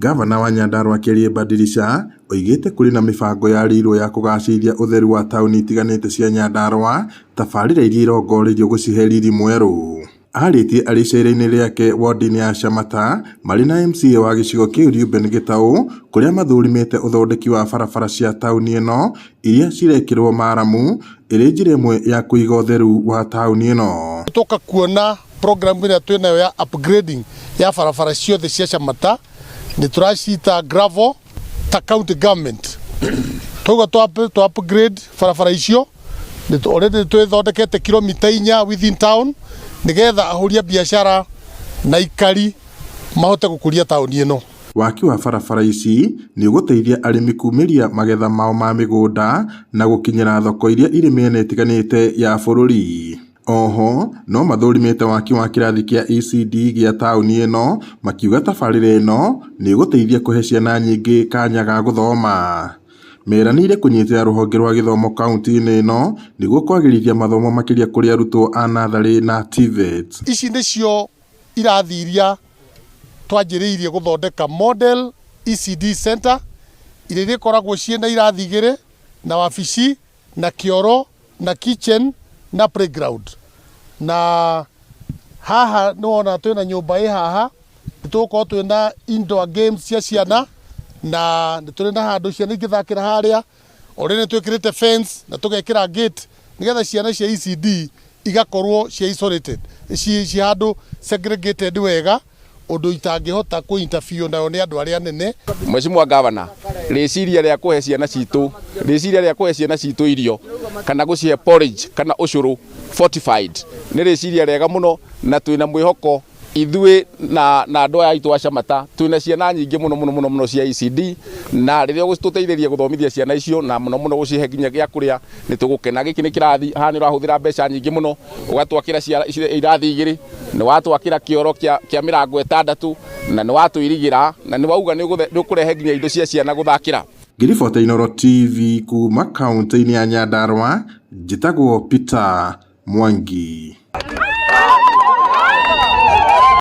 Gavana wa Nyandarua Kerie Badirisha oigite kuri na mibango ya rirwo ya kugacirithia utheru wa tauni itiganite cia Nyandarua tabarira iria irongoririo gucihe riri mweru. Aritie aricera-ini riake wodi-ini ya Shamata mari na MCA wa gicigo kiu Reuben Gitau kuria mathurimite uthondeki wa barabara cia tauni ino iria cirekirwo maramu iri njira imwe ya kuiga utheru wa tauni ino. Tutoka kuona program ĩrĩa twĩnayo ya upgrading ya barabara ciothe cia Shamata ni turacita gravel ta county government tugo to upgrade barabara icio ni already twithondekete kilomita 4 within town nigetha ahuria biashara na ikari mahote gukuria tauni ino. Waki wa barabara ici ni uguteithia arimi kumiria magetha mao ma migunda na gukinyira thoko iria iri miena itiganite ya bururi. Oho no mathurimite waki wa kirathi kia ECD gia tauni ino makiuga tabarira ino ni guteithia kuhe ciana nyingi kanya ga guthoma. Meranire kunyitira ruhonge rwa githomo kaunti-ini ino niguo kwagirithia mathomo makiria kuri arutwo a nathari na TVET. Ici nicio irathi iria twanjiriirie guthondeka model ECD center iria ikoragwo ciena irathi igiri na wabici na kioro na kitchen na playground. Na haha nuona twina nyumba haha tuko twina indoor games cia ciana na turina handu ciana igithakira haria orene twikirite fence na tugekira gate nigetha ciana cia ECD igakorwo cia isolated ci handu segregated wega undu itangihota ku interview nayo ni andu aria nene. Mheshimiwa Gavana, riciria ria kuhe ciana citu irio kana gucihe porridge kana ucuru fortified ni riciria riega muno na twina mwihoko ithui na andu aitu a Shamata twina ciana nyingi muno cia ECD na riria gututeithĩrĩria guthomithia ciana icio na muno gucihe nginya gia kuria ni tugukena. Giki ni kirathi haha ni urahuthira mbeca nyingi muno ugatwakira irathi igiri ni watwakira kioro kia mirango 6 na ni watwirigira na ni wauga ni ukurehe nginya indo cia ciana guthakira. Ngiribota Inooro TV kuma kaunti-ini ya Nyandarua njitagwo Peter Mwangi.